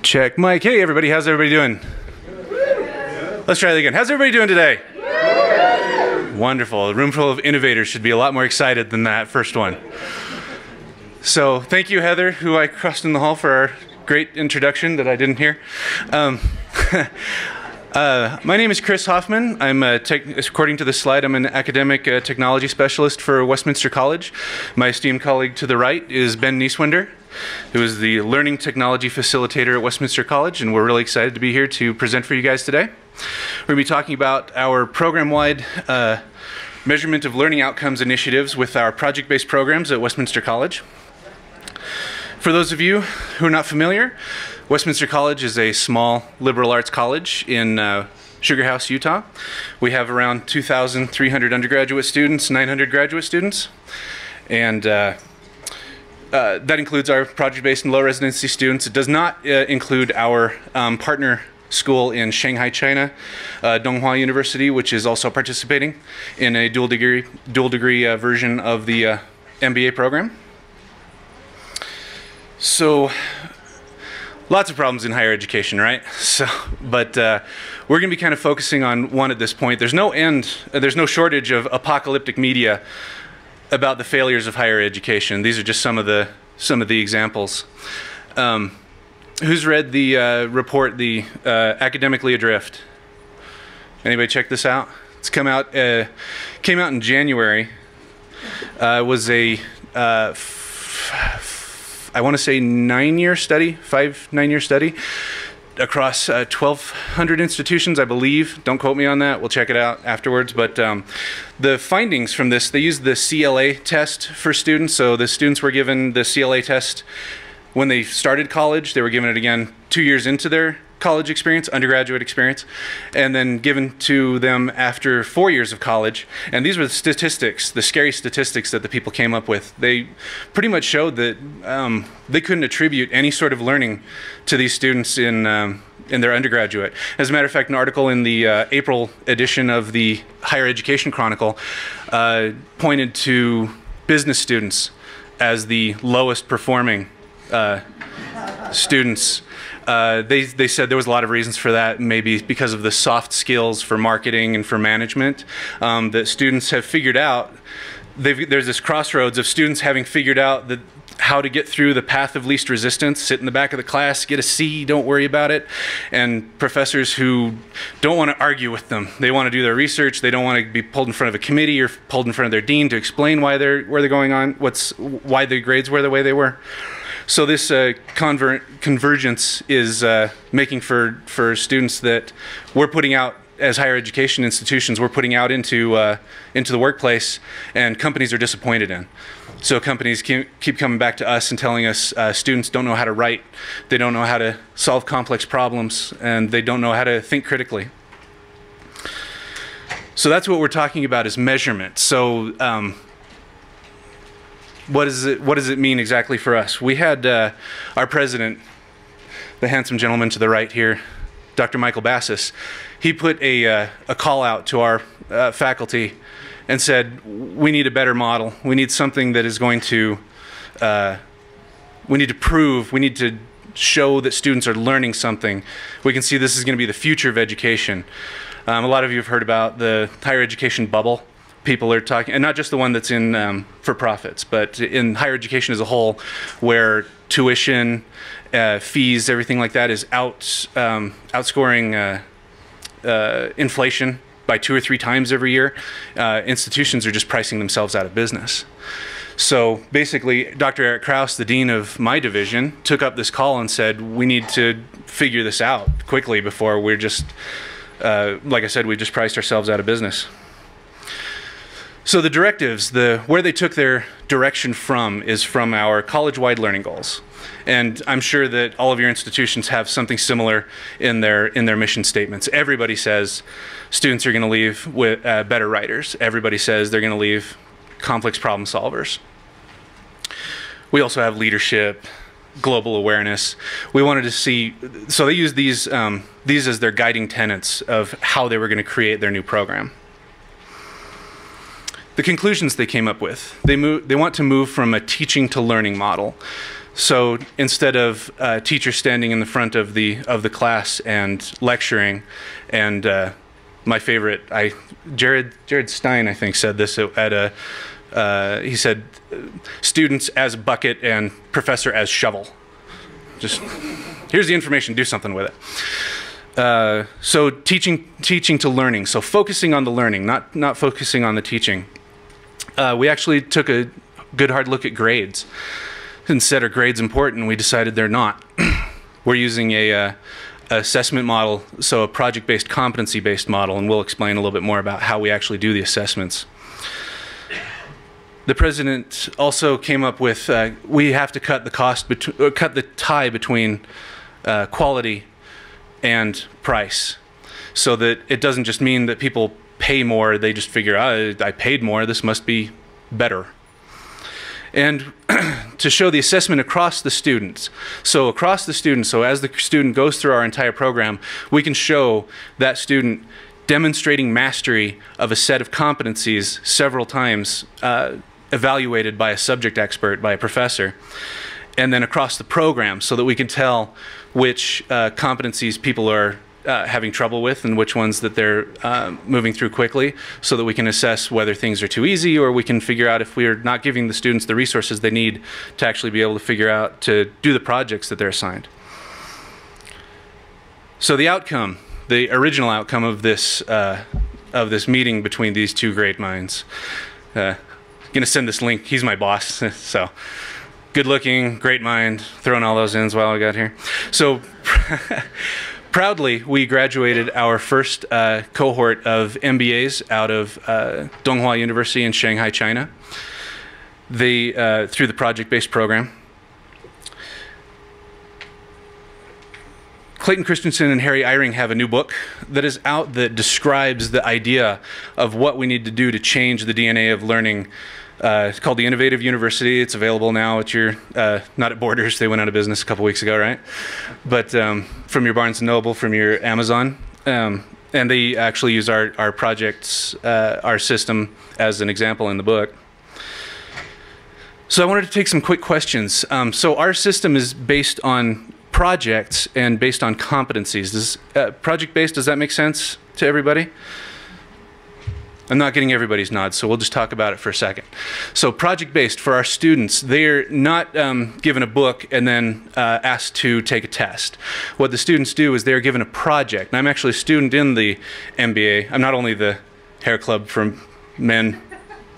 Check mic. Hey everybody, how's everybody doing? Let's try that again. How's everybody doing today? Wonderful. A room full of innovators should be a lot more excited than that first one. So thank you, Heather, who I crossed in the hall for our great introduction that I didn't hear. My name is Chris Hoffman. I'm according to the slide, I'm an academic technology specialist for Westminster College. My esteemed colleague to the right is Ben Nieswender, who is the learning technology facilitator at Westminster College, and we're really excited to be here to present for you guys today. We're going to be talking about our program-wide measurement of learning outcomes initiatives with our project-based programs at Westminster College. For those of you who are not familiar, Westminster College is a small liberal arts college in Sugar House, Utah. We have around 2,300 undergraduate students, 900 graduate students, and that includes our project-based and low residency students. It does not include our partner school in Shanghai, China, Donghua University, which is also participating in a dual degree version of the MBA program. So, lots of problems in higher education, right? So, but we're going to be kind of focusing on one at this point. There's no shortage of apocalyptic media about the failures of higher education. These are just some of the examples. Who's read the report, the Academically Adrift? Anybody check this out? It's came out in January. It was a I want to say 9-year study, 9-year study across 1,200 institutions, I believe. Don't quote me on that. We'll check it out afterwards. But the findings from this, they used the CLA test for students. So the students were given the CLA test when they started college. They were given it again 2 years into their college experience, undergraduate experience, and then given to them after 4 years of college. And these were the statistics, the scary statistics that the people came up with. They pretty much showed that they couldn't attribute any sort of learning to these students in their undergraduate. As a matter of fact, an article in the April edition of the Higher Education Chronicle pointed to business students as the lowest performing students. They said there was a lot of reasons for that, maybe because of the soft skills for marketing and for management that students have figured out. There's this crossroads of students having figured out how to get through the path of least resistance, sit in the back of the class, get a C, don't worry about it, and professors who don't want to argue with them. They want to do their research. They don't want to be pulled in front of a committee or pulled in front of their dean to explain why where they're going on, why the grades were the way they were. So this convergence is making for students that we're putting out as higher education institutions, we're putting out into the workplace, and companies are disappointed in. So companies keep coming back to us and telling us students don't know how to write, they don't know how to solve complex problems, and they don't know how to think critically. So that's what we're talking about is measurement. So what does it mean exactly for us? We had our president, the handsome gentleman to the right here, Dr. Michael Bassis. He put a call out to our faculty and said, we need a better model. We need something that is going to, we need to show that students are learning something. We can see this is going to be the future of education. A lot of you have heard about the higher education bubble. People are talking, and not just the one that's in for profits, but in higher education as a whole, where tuition, fees, everything like that is outscoring inflation by 2 or 3 times every year. Institutions are just pricing themselves out of business. So basically, Dr. Eric Krause, the dean of my division, took up this call and said, we need to figure this out quickly before we're just, like I said, we just priced ourselves out of business. So the directives, where they took their direction from is from our college-wide learning goals. And I'm sure that all of your institutions have something similar in their mission statements. Everybody says students are going to leave with better writers. Everybody says they're going to leave complex problem solvers. We also have leadership, global awareness. We wanted to see, so they used these as their guiding tenets of how they were going to create their new program. The conclusions they came up with, they want to move from a teaching to learning model. So instead of teachers standing in the front of the class and lecturing, and my favorite, Jared Stein, I think, said this at a. He said, "Students as bucket and professor as shovel. Just here's the information. Do something with it." So teaching to learning. So focusing on the learning, not focusing on the teaching. We actually took a good hard look at grades. Instead, are grades important? We decided they're not. We're using a assessment model, so a project-based, competency-based model, and we'll explain a little bit more about how we actually do the assessments. The president also came up with we have to cut the tie between quality and price, so that it doesn't just mean that people pay more. They just figure, I paid more, this must be better. And to show the assessment across the students. So across the students, so as the student goes through our entire program, we can show that student demonstrating mastery of a set of competencies several times, evaluated by a subject expert, by a professor, and then across the program, so that we can tell which competencies people are having trouble with and which ones that they're moving through quickly, so that we can assess whether things are too easy, or we can figure out if we are not giving the students the resources they need to actually be able to figure out to do the projects that they're assigned. So the outcome, the original outcome of this meeting between these two great minds. I'm gonna send this link. He's my boss, so good looking, great mind, throwing all those ins while I got here. So proudly, we graduated our first cohort of MBAs out of Donghua University in Shanghai, China, through the project-based program. Clayton Christensen and Harry Eyring have a new book that is out that describes the idea of what we need to do to change the DNA of learning. It's called The Innovative University. It's available now at your, not at Borders, they went out of business a couple weeks ago, right? But from your Barnes & Noble, from your Amazon. And they actually use our projects, our system as an example in the book. So I wanted to take some quick questions. So our system is based on projects and based on competencies. Project-based, does that make sense to everybody? I'm not getting everybody's nods, so we'll just talk about it for a second. So project-based, for our students, they're not given a book and then asked to take a test. What the students do is they're given a project. And I'm actually a student in the MBA. I'm not only the hair club for men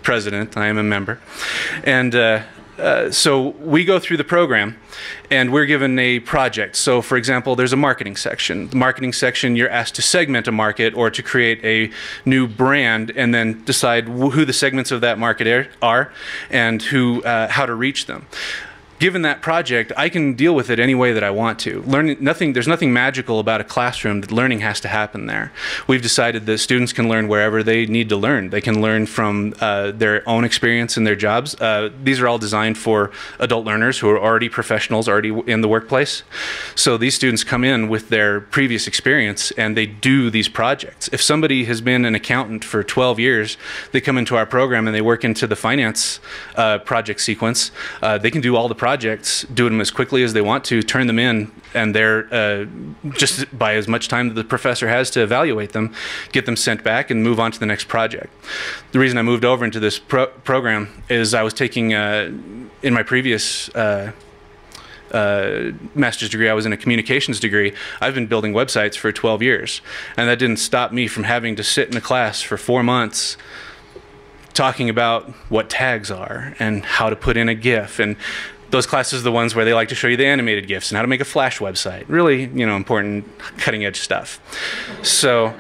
president, I am a member. And so we go through the program and we're given a project. So for example, there's a marketing section. The marketing section, you're asked to segment a market or to create a new brand and then decide who the segments of that market are and how to reach them. Given that project, I can deal with it any way that I want to. There's nothing magical about a classroom. That learning has to happen there. We've decided that students can learn wherever they need to learn. They can learn from their own experience in their jobs. These are all designed for adult learners who are already professionals, already in the workplace. So these students come in with their previous experience and they do these projects. If somebody has been an accountant for 12 years, they come into our program and they work into the finance project sequence. They can do all the projects, do them as quickly as they want to, turn them in, and they're just by as much time that the professor has to evaluate them, get them sent back and move on to the next project. The reason I moved over into this program is I was taking, in my previous master's degree, I was in a communications degree. I've been building websites for 12 years, and that didn't stop me from having to sit in a class for 4 months talking about what tags are and how to put in a GIF. And those classes are the ones where they like to show you the animated GIFs and how to make a Flash website. Really, important, cutting-edge stuff. So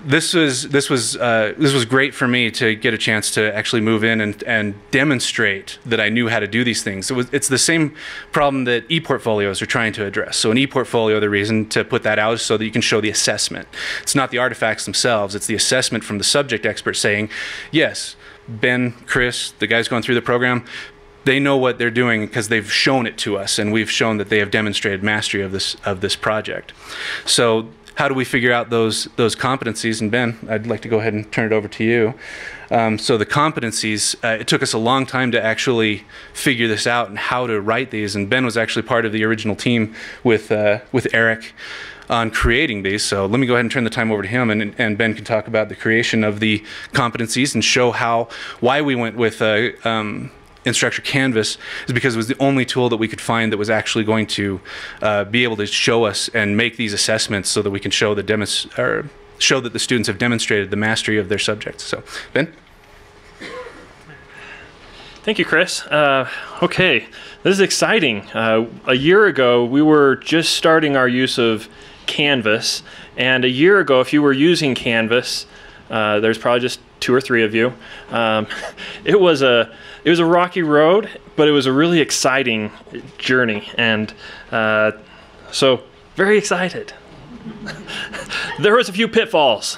this was great for me to get a chance to actually move in and demonstrate that I knew how to do these things. It's the same problem that Eportfolios are trying to address. So an Eportfolio, the reason to put that out is so that you can show the assessment. It's not the artifacts themselves. It's the assessment from the subject expert saying, yes, Ben, Chris, the guys going through the program, they know what they're doing because they've shown it to us, and we've shown that they have demonstrated mastery of this project. So how do we figure out those competencies? And Ben, I'd like to go ahead and turn it over to you. So the competencies, it took us a long time to actually figure this out and how to write these. And Ben was actually part of the original team with Eric on creating these. So let me go ahead and turn the time over to him, and Ben can talk about the creation of the competencies and show why we went with Instructure Canvas is because it was the only tool that we could find that was actually going to be able to show us and make these assessments so that we can show that the students have demonstrated the mastery of their subjects. So, Ben? Thank you, Chris. Okay, this is exciting. A year ago, we were just starting our use of Canvas, and a year ago, if you were using Canvas, there's probably just 2 or 3 of you. It was a rocky road, but it was a really exciting journey, and so very excited. There was a few pitfalls,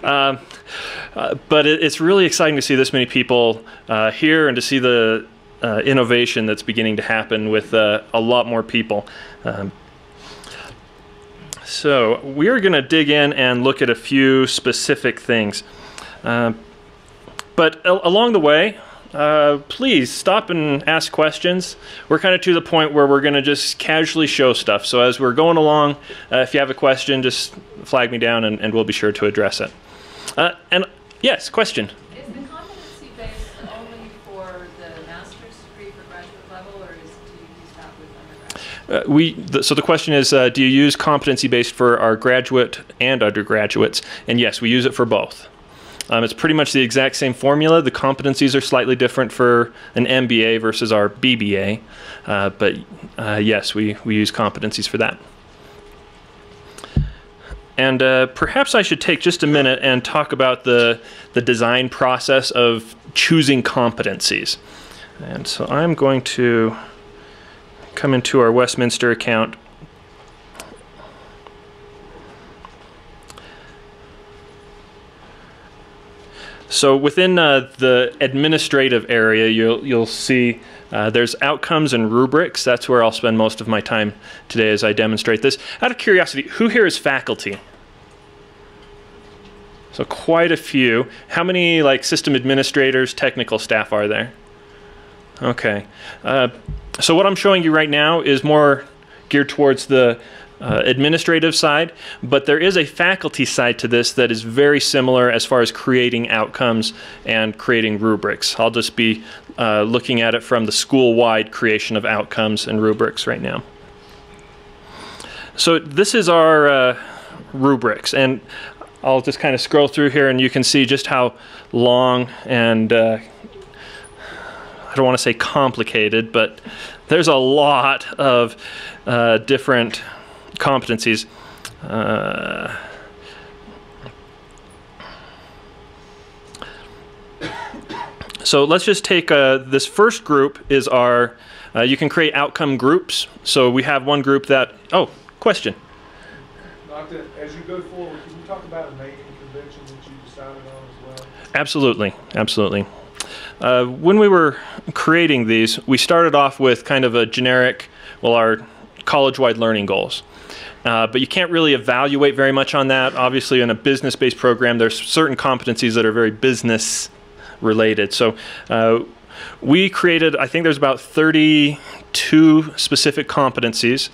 but it's really exciting to see this many people here and to see the innovation that's beginning to happen with a lot more people. So we are going to dig in and look at a few specific things. But along the way, please stop and ask questions. We're kind of to the point where we're going to just casually show stuff. So as we're going along, if you have a question, just flag me down and we'll be sure to address it. And yes, question. Is the competency based only for the master's degree for graduate level, or do you use that with undergraduate? So the question is, do you use competency based for our graduate and undergraduates? And yes, we use it for both. It's pretty much the exact same formula. The competencies are slightly different for an MBA versus our BBA, but yes, we use competencies for that. And perhaps I should take just a minute and talk about the design process of choosing competencies. And so I'm going to come into our Westminster account. So within the administrative area, you'll see there's outcomes and rubrics. That's where I'll spend most of my time today as I demonstrate this. Out of curiosity, who here is faculty? So quite a few. How many system administrators, technical staff are there? Okay. So what I'm showing you right now is more geared towards the administrative side, but there is a faculty side to this that is very similar as far as creating outcomes and creating rubrics. I'll just be looking at it from the school-wide creation of outcomes and rubrics right now. So this is our rubrics, and I'll just kind of scroll through here and you can see just how long and I don't want to say complicated, but there's a lot of different competencies. So let's just take this first group is our, you can create outcome groups. So we have one group that, oh, question. Doctor, as you go forward, can you talk about a naming convention that you decided on as well? Absolutely, absolutely. When we were creating these, we started off with kind of a generic, well, our college-wide learning goals. But you can't really evaluate very much on that. Obviously, in a business-based program, there's certain competencies that are very business-related. So we created, I think there's about 32 specific competencies.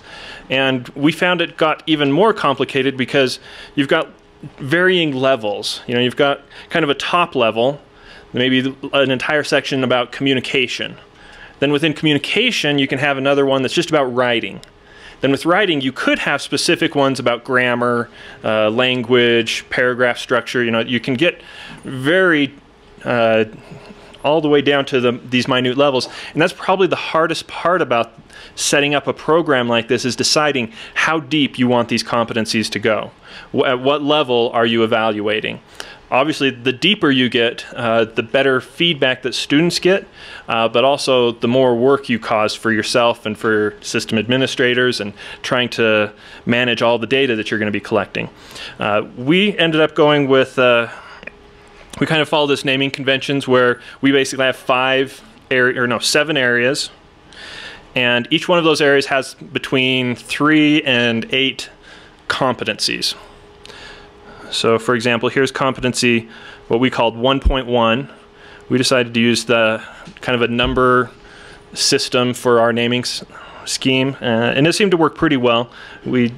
And we found it got even more complicated because you've got varying levels. You know, you've got kind of a top level, maybe an entire section about communication. Then within communication, you can have another one that's just about writing. Then with writing, you could have specific ones about grammar, language, paragraph structure. You know, you can get very all the way down to these minute levels. And that's probably the hardest part about setting up a program like this, is deciding how deep you want these competencies to go. At what level are you evaluating? Obviously, the deeper you get, the better feedback that students get, but also the more work you cause for yourself and for system administrators and trying to manage all the data that you're going to be collecting. We ended up going with, we kind of follow this naming conventions where we basically have 7 areas, and each one of those areas has between 3 and 8 competencies. So for example, here's competency, what we called 1.1. We decided to use the kind of a number system for our naming scheme, and it seemed to work pretty well. We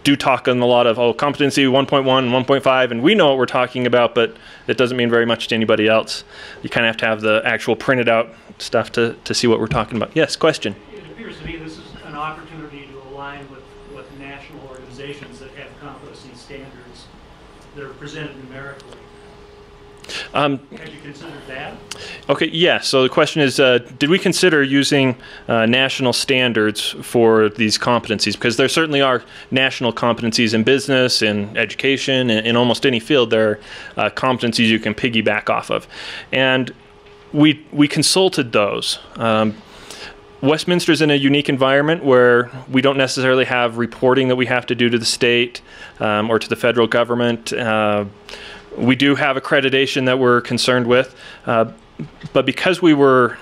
do talk on a lot of, oh, competency 1.1, 1.5, and we know what we're talking about, but it doesn't mean very much to anybody else. You kind of have to have the actual printed out stuff to see what we're talking about. Yes, question? It appears to me this is an opportunity to align with national organizations that have competency standards that are presented numerically. Have you considered that? Okay, yeah. So the question is, did we consider using national standards for these competencies? Because there certainly are national competencies in business, in education, in almost any field. There are competencies you can piggyback off of. And we consulted those. Westminster's in a unique environment where we don't necessarily have reporting that we have to do to the state or to the federal government. We do have accreditation that we're concerned with, but because we were,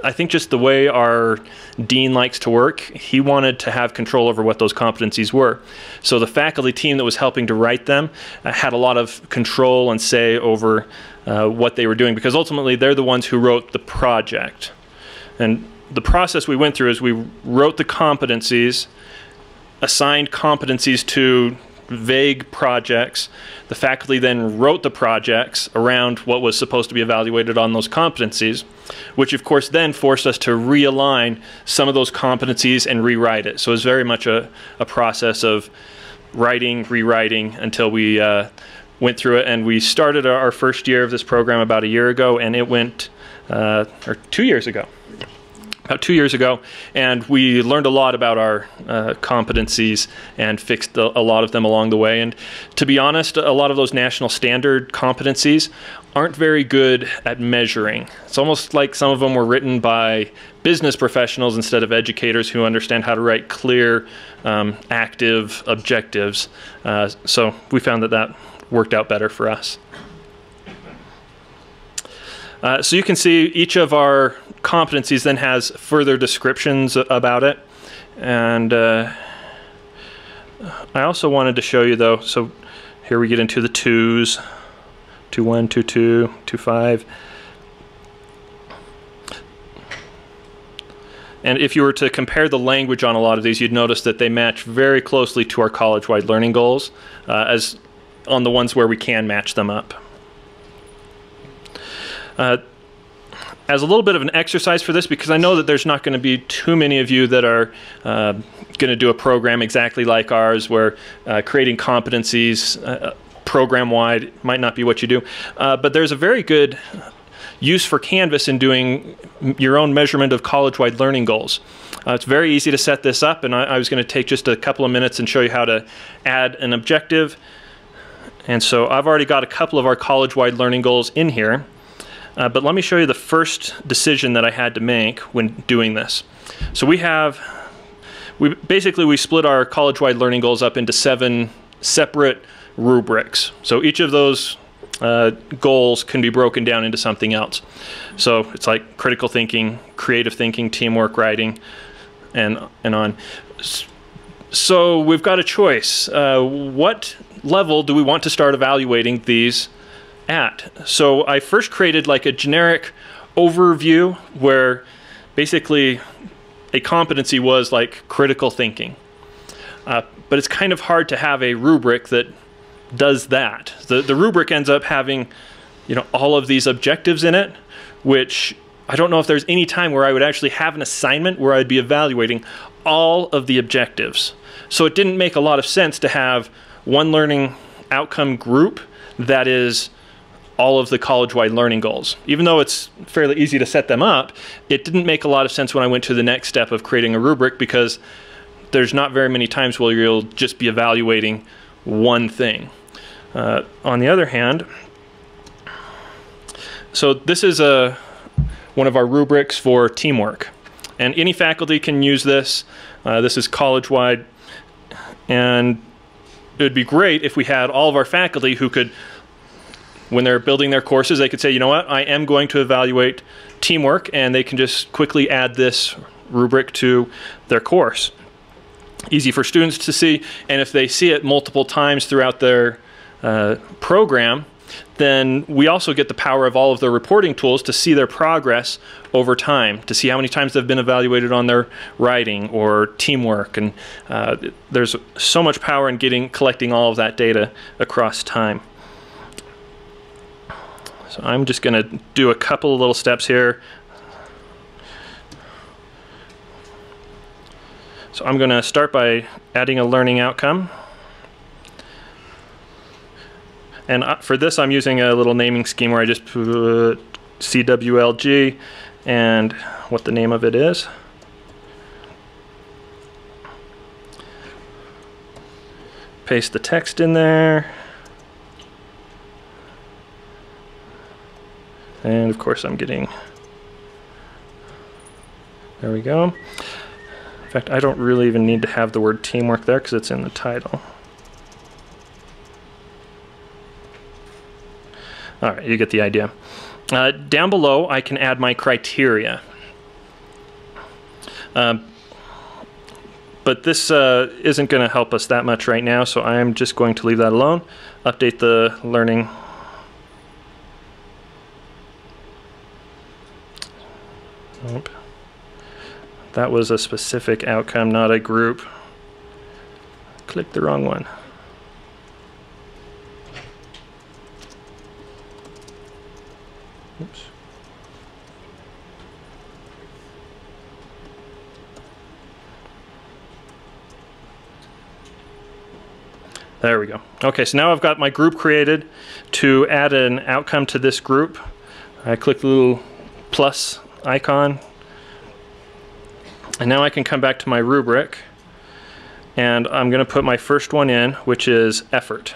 I think just the way our dean likes to work, he wanted to have control over what those competencies were. So the faculty team that was helping to write them had a lot of control and say over what they were doing, because ultimately they're the ones who wrote the project. And the process we went through is we wrote the competencies, assigned competencies to vague projects. The faculty then wrote the projects around what was supposed to be evaluated on those competencies, which of course then forced us to realign some of those competencies and rewrite it. So it was very much a process of writing, rewriting until we went through it. And we started our first year of this program about a year ago, and it went, or 2 years ago. About 2 years ago, and we learned a lot about our competencies and fixed a lot of them along the way. And to be honest, a lot of those national standard competencies aren't very good at measuring. It's almost like some of them were written by business professionals instead of educators who understand how to write clear, active objectives. So we found that worked out better for us. So you can see each of our competencies then has further descriptions about it. And I also wanted to show you though, so here we get into the 2s, 2.1, 2.2, 2.5. And if you were to compare the language on a lot of these, you'd notice that they match very closely to our college-wide learning goals, as on the ones where we can match them up. As a little bit of an exercise for this, because I know that there's not going to be too many of you that are going to do a program exactly like ours, where creating competencies program-wide might not be what you do. But there's a very good use for Canvas in doing your own measurement of college-wide learning goals. It's very easy to set this up, and I was going to take just a couple of minutes and show you how to add an objective. And so I've already got a couple of our college-wide learning goals in here. But let me show you the first decision that I had to make when doing this. So we split our college-wide learning goals up into 7 separate rubrics. So each of those goals can be broken down into something else. So it's like critical thinking, creative thinking, teamwork, writing, and on. So we've got a choice. What level do we want to start evaluating these at? So I first created like a generic overview where basically a competency was like critical thinking. But it's kind of hard to have a rubric that does that. The rubric ends up having, all of these objectives in it, which I don't know if there's any time where I would actually have an assignment where I'd be evaluating all of the objectives. So it didn't make a lot of sense to have one learning outcome group that is all of the college-wide learning goals. Even though it's fairly easy to set them up, it didn't make a lot of sense when I went to the next step of creating a rubric, because there's not very many times where you'll just be evaluating one thing. On the other hand, so this is one of our rubrics for teamwork. And any faculty can use this. This is college-wide. And it would be great if we had all of our faculty who could, when they're building their courses, they could say, you know what, I am going to evaluate teamwork, and they can just quickly add this rubric to their course. easy for students to see, and if they see it multiple times throughout their program, then we also get the power of all of their reporting tools to see their progress over time, to see how many times they've been evaluated on their writing or teamwork. And there's so much power in collecting all of that data across time. So I'm just going to do a couple of little steps here. So I'm going to start by adding a learning outcome. And for this, I'm using a little naming scheme where I just put CWLG and what the name of it is. Paste the text in there. And of course, I'm getting, there we go. In fact, I don't really even need to have the word teamwork there because it's in the title. All right, you get the idea. Down below, I can add my criteria. But this isn't going to help us that much right now, so I'm just going to leave that alone. Update the learning. Nope. That was a specific outcome, not a group. Click the wrong one. Oops. There we go. Okay, so now I've got my group created. To add an outcome to this group, I click the little plus icon. And now I can come back to my rubric. And I'm going to put my first one in, which is effort.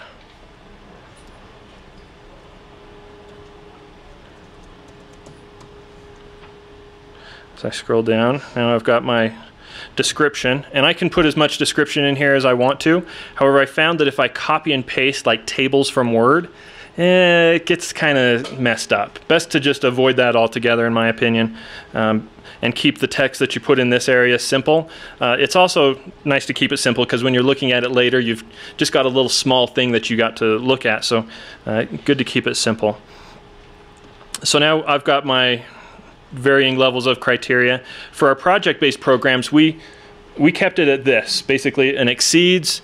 So I scroll down. Now I've got my description, and I can put as much description in here as I want to. However, I found that if I copy and paste like tables from Word, it gets kind of messed up. Best to just avoid that altogether, in my opinion, and keep the text that you put in this area simple. It's also nice to keep it simple because when you're looking at it later, you've just got a little small thing that you got to look at. So good to keep it simple. So now I've got my varying levels of criteria. For our project-based programs, we kept it at this, basically an exceeds,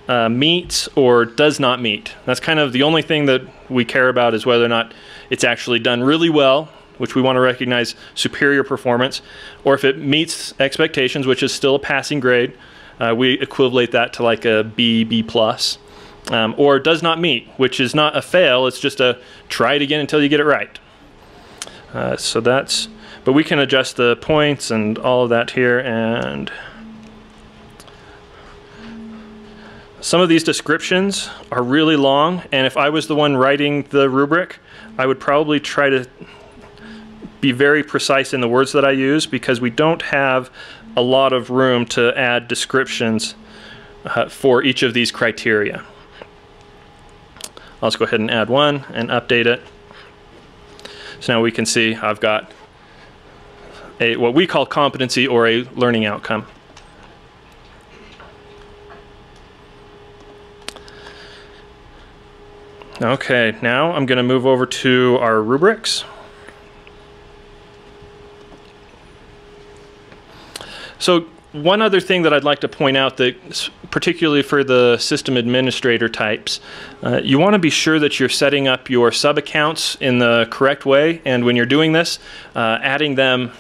meets, or does not meet. That's kind of the only thing that we care about, is whether or not it's actually done really well, which we want to recognize superior performance, or if it meets expectations, which is still a passing grade, we equivalent that to like a B, B+, or does not meet, which is not a fail, it's just a try it again until you get it right. So that's, but we can adjust the points and all of that here, and some of these descriptions are really long, and if I was the one writing the rubric, I would probably try to be very precise in the words that I use, because we don't have a lot of room to add descriptions for each of these criteria. I'll just go ahead and add one and update it. So now we can see I've got a what we call competency, or a learning outcome. Okay, now I'm going to move over to our rubrics. So one other thing that I'd like to point out, that particularly for the system administrator types, you want to be sure that you're setting up your sub-accounts in the correct way, and when you're doing this, adding them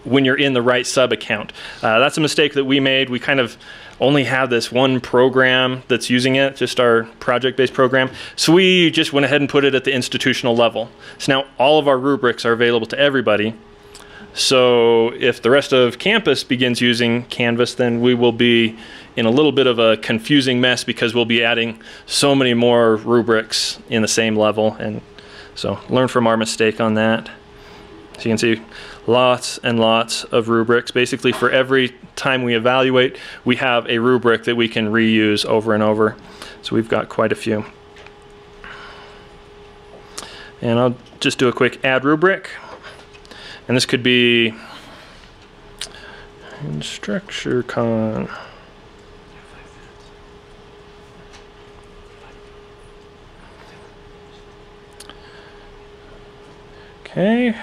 when you're in the right sub-account. That's a mistake that we made. We kind of only have this one program that's using it, just our project-based program. So we just went ahead and put it at the institutional level. So now all of our rubrics are available to everybody. So if the rest of campus begins using Canvas, then we will be in a little bit of a confusing mess, because we'll be adding so many more rubrics in the same level. And so learn from our mistake on that. So you can see lots and lots of rubrics. Basically, for every time we evaluate, we have a rubric that we can reuse over and over. So we've got quite a few. And I'll just do a quick add rubric. And this could be InstructureCon. Okay.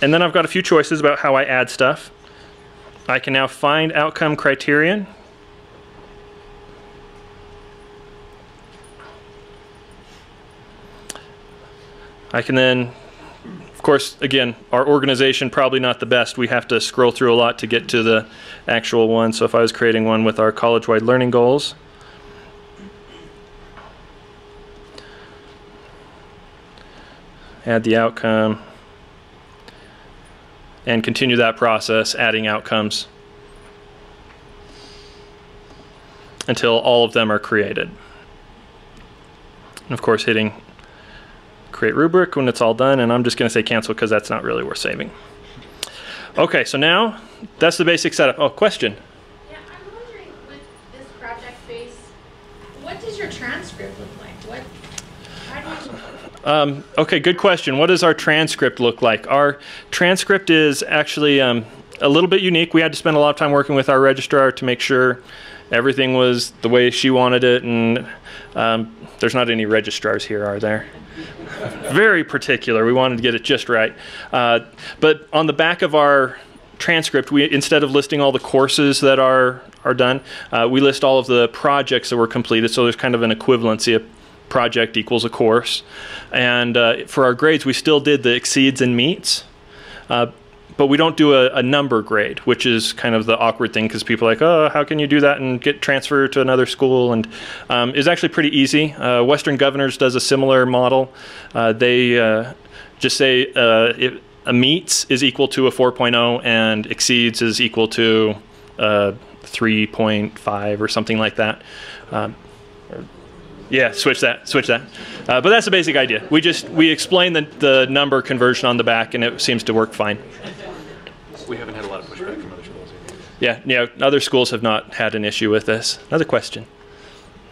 And then I've got a few choices about how I add stuff. I can now find outcome criterion. I can then, of course, again, our organization probably not the best. We have to scroll through a lot to get to the actual one. So if I was creating one with our college-wide learning goals, add the outcome, and continue that process, adding outcomes until all of them are created. And of course, hitting create rubric when it's all done, and I'm just going to say cancel because that's not really worth saving. Okay, so now that's the basic setup. Oh, question? Yeah, I'm wondering with this project base, what does your transcript look like? How do you... Okay, good question. What does our transcript look like? Our transcript is actually a little bit unique. We had to spend a lot of time working with our registrar to make sure everything was the way she wanted it, and there's not any registrars here, are there? Very particular. We wanted to get it just right. But on the back of our transcript, we, instead of listing all the courses that are done, we list all of the projects that were completed. So there's kind of an equivalency. A project equals a course. And for our grades, we still did the exceeds and meets. But we don't do a number grade, which is kind of the awkward thing because people are like, oh, how can you do that and get transferred to another school? And it's actually pretty easy. Western Governors does a similar model. They just say if a meets is equal to a 4.0 and exceeds is equal to 3.5 or something like that. Yeah, switch that. But that's the basic idea. We explain the number conversion on the back, and it seems to work fine. We haven't had a lot of pushback from other schools. Yeah, other schools have not had an issue with this. Another question.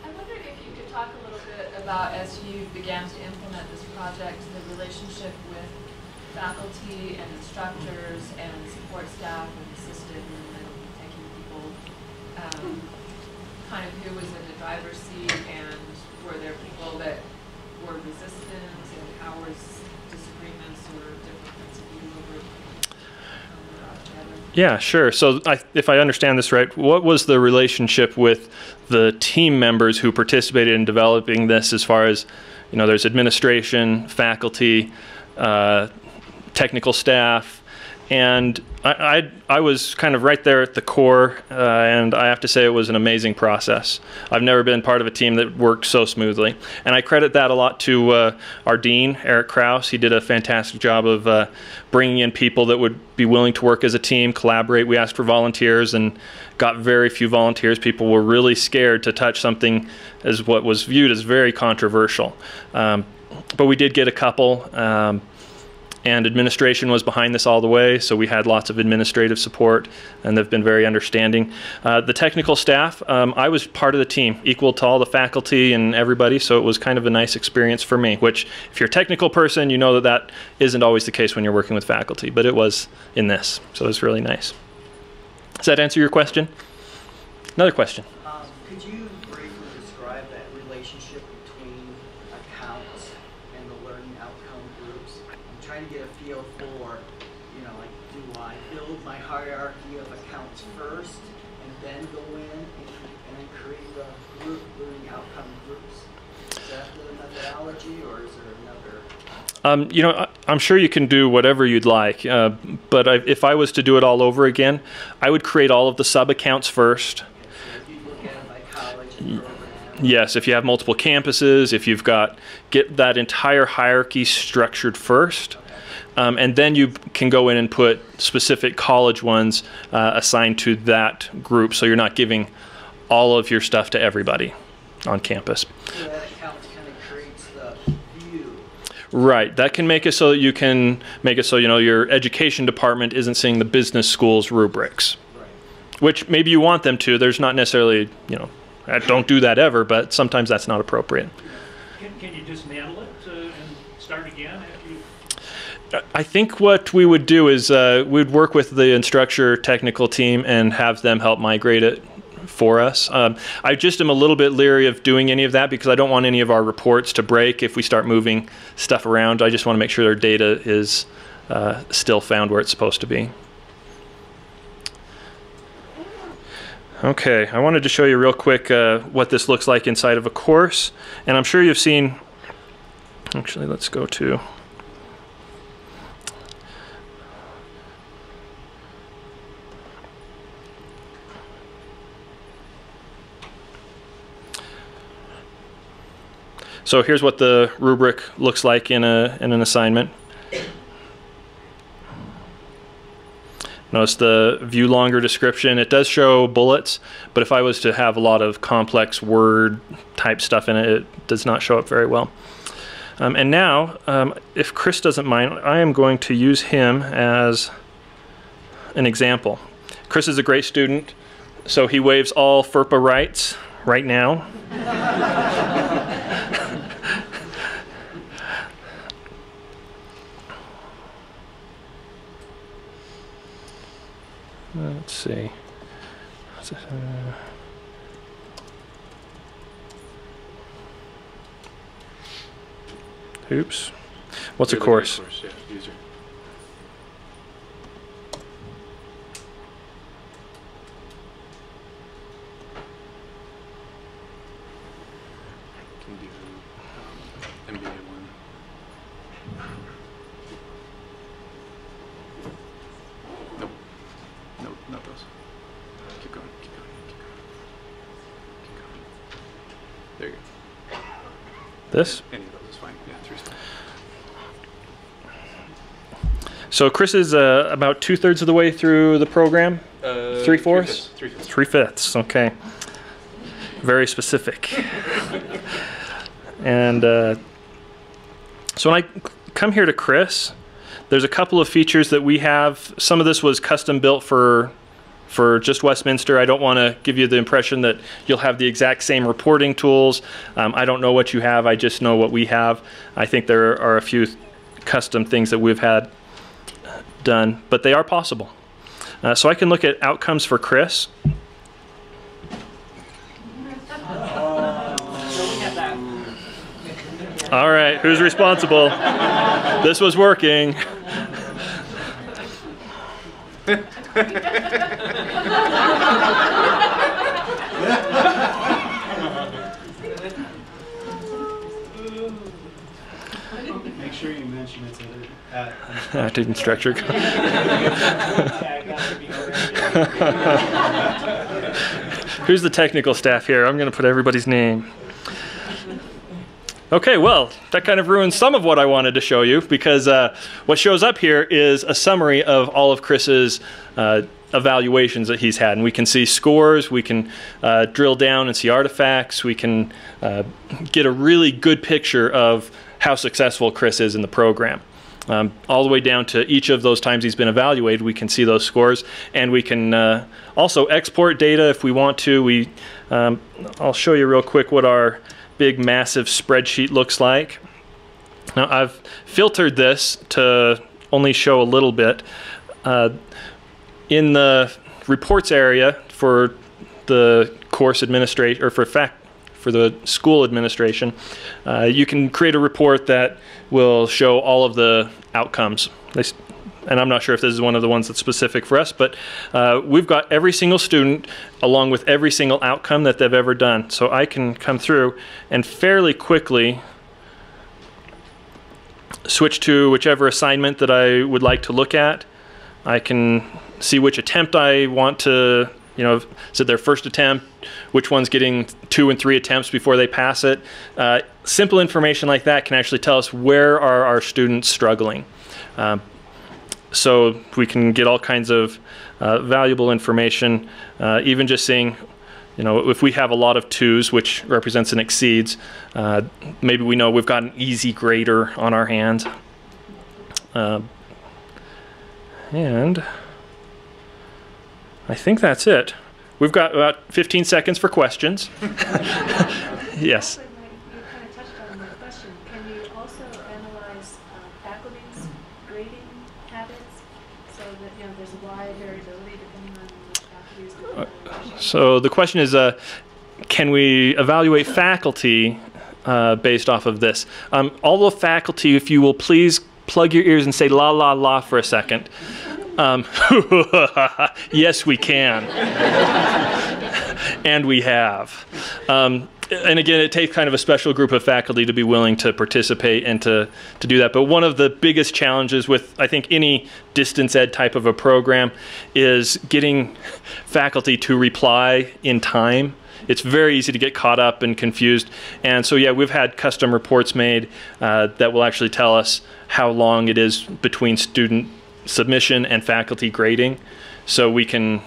I wondered if you could talk a little bit about, as you began to implement this project, the relationship with faculty and instructors and support staff and assistant and taking people, kind of who was in the driver's seat, and were there people that were resistant, and how was disagreements or different points of view over Yeah, sure. So if I understand this right, what was the relationship with the team members who participated in developing this as far as, there's administration, faculty, technical staff, and I was kind of right there at the core, and I have to say it was an amazing process. I've never been part of a team that worked so smoothly, and I credit that a lot to our dean, Eric Krause. He did a fantastic job of bringing in people that would be willing to work as a team, collaborate. We asked for volunteers and got very few volunteers. People were really scared to touch something as what was viewed as very controversial, but we did get a couple. And administration was behind this all the way, so we had lots of administrative support, and they've been very understanding. The technical staff, I was part of the team, equal to all the faculty and everybody, so it was kind of a nice experience for me, which if you're a technical person, you know that isn't always the case when you're working with faculty, but it was in this, so it was really nice. Does that answer your question? Another question. Could you briefly describe that relationship between accounts and the learning outcome groups? I'm trying to get a feel for, like, do I build my hierarchy of accounts first and then go in and then create the group learning outcome groups? Is that the methodology, or is there another? I'm sure you can do whatever you'd like, but if I was to do it all over again, I would create all of the sub-accounts first. Yes, if you have multiple campuses, if you've get that entire hierarchy structured first, and then you can go in and put specific college ones assigned to that group, so you're not giving all of your stuff to everybody on campus. So that account kind of creates the view. Right, that can make it so that you can make it so your education department isn't seeing the business school's rubrics, right. Which maybe you want them to. There's not necessarily, don't do that ever, but sometimes that's not appropriate. Can you dismantle it and start again after you? I think what we would do is we'd work with the Instructure technical team and have them help migrate it for us. I just am a little bit leery of doing any of that because I don't want any of our reports to break if we start moving stuff around. I just want to make sure our data is still found where it's supposed to be. Okay, I wanted to show you real quick what this looks like inside of a course. And I'm sure you've seen, actually let's go to, so here's what the rubric looks like in an assignment. Notice the view longer description. It does show bullets, but if I was to have a lot of complex word type stuff in it, it does not show up very well. And now, if Chris doesn't mind, I am going to use him as an example. Chris is a great student, so he waives all FERPA rights right now. Let's see. Oops. What's a course? Yeah, user. Can do MBA 1. Nope. Nope, not those. Keep going, keep going, keep going. Keep going. There you go. This? Any of those is fine. Yeah, 3's fine. So Chris is about 2/3 of the way through the program. 3/4? 3/5. 3/5. Okay. Very specific. And so when I come here to Chris, there's a couple of features that we have. Some of this was custom built for just Westminster. I don't want to give you the impression that you'll have the exact same reporting tools. I don't know what you have. I just know what we have. I think there are a few custom things that we've had done, but they are possible. So I can look at outcomes for Chris. All right, who's responsible? This was working. Make sure you mention it at InstructureCon. Who's the technical staff here? I'm going to put everybody's name. Okay, well, that kind of ruins some of what I wanted to show you, because what shows up here is a summary of all of Chris's evaluations that he's had. And we can see scores, we can drill down and see artifacts, we can get a really good picture of how successful Chris is in the program. All the way down to each of those times he's been evaluated, we can see those scores, and we can also export data if we want to. I'll show you real quick what our big massive spreadsheet looks like. Now I've filtered this to only show a little bit. In the reports area for the course administration, or for the school administration, you can create a report that will show all of the outcomes. And I'm not sure if this is one of the ones that's specific for us, but we've got every single student along with every single outcome that they've ever done. So I can come through and fairly quickly switch to whichever assignment that I would like to look at. I can see which attempt I want to, is it their first attempt, which one's getting 2 and 3 attempts before they pass it. Simple information like that can actually tell us where are our students struggling. So we can get all kinds of valuable information, even just seeing, if we have a lot of 2s, which represents an exceeds, maybe we know we've got an easy grader on our hands. And I think that's it. We've got about 15 seconds for questions. Yes. You kind of touched on my question. Can you also analyze faculty's grading habits? so that, you know, there's a wide variability depending on what faculty is doing? So the question is, can we evaluate faculty based off of this? All the faculty, if you will please plug your ears and say la la la for a second. Yes, we can. And we have. And again, it takes kind of a special group of faculty to be willing to participate and to do that. But one of the biggest challenges with, I think, any distance ed type of a program is getting faculty to reply in time. It's very easy to get caught up and confused. And so, yeah, we've had custom reports made that will actually tell us how long it is between student submission and faculty grading. So we can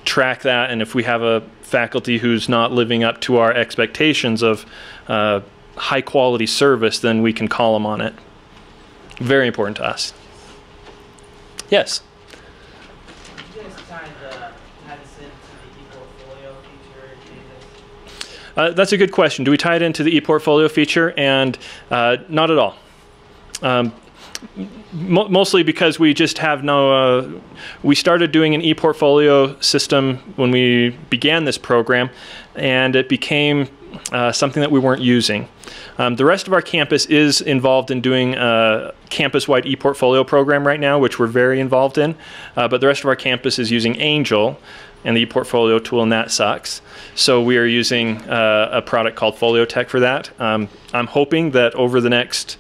track that, and if we have a faculty who's not living up to our expectations of high quality service, then we can call them on it. Very important to us. Yes? You guys tied this into the Eportfolio feature in Canvas? That's a good question. Do we tie it into the Eportfolio feature? And not at all. Mostly because we just have no, we started doing an ePortfolio system when we began this program, and it became something that we weren't using. The rest of our campus is involved in doing a campus-wide ePortfolio program right now, which we're very involved in, but the rest of our campus is using Angel and the ePortfolio tool, and that sucks. So we are using a product called FolioTech for that. I'm hoping that over the next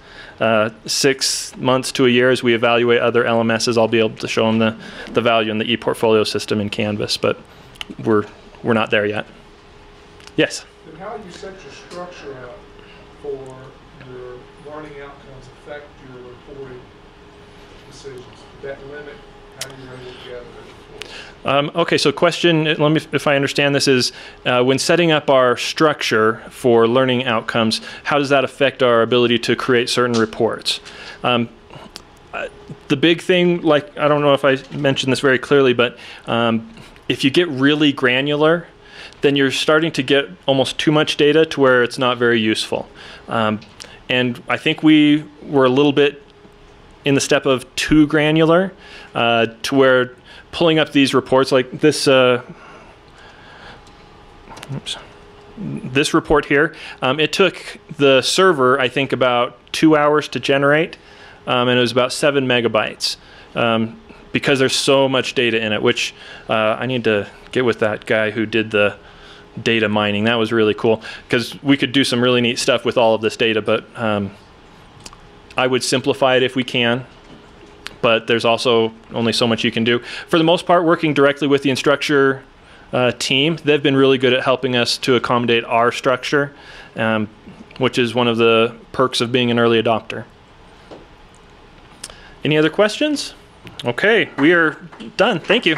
6 months to a year, as we evaluate other LMSs, I'll be able to show them the value in the ePortfolio system in Canvas, but we're not there yet. Yes? And how do you set your structure up for your learning outcomes affect your reporting decisions? Did that limit how you're able to gather it? Okay, so question, let me, if I understand this, is when setting up our structure for learning outcomes, how does that affect our ability to create certain reports? The big thing, like, I don't know if I mentioned this very clearly, but if you get really granular, then you're starting to get almost too much data to where it's not very useful. And I think we were a little bit in the step of too granular to where pulling up these reports like this, this report here, it took the server, I think, about 2 hours to generate, and it was about 7 megabytes because there's so much data in it, which I need to get with that guy who did the data mining. That was really cool because we could do some really neat stuff with all of this data, but I would simplify it if we can. But there's also only so much you can do. For the most part, working directly with the Instructure team, they've been really good at helping us to accommodate our structure, which is one of the perks of being an early adopter. Any other questions? Okay, we are done. Thank you.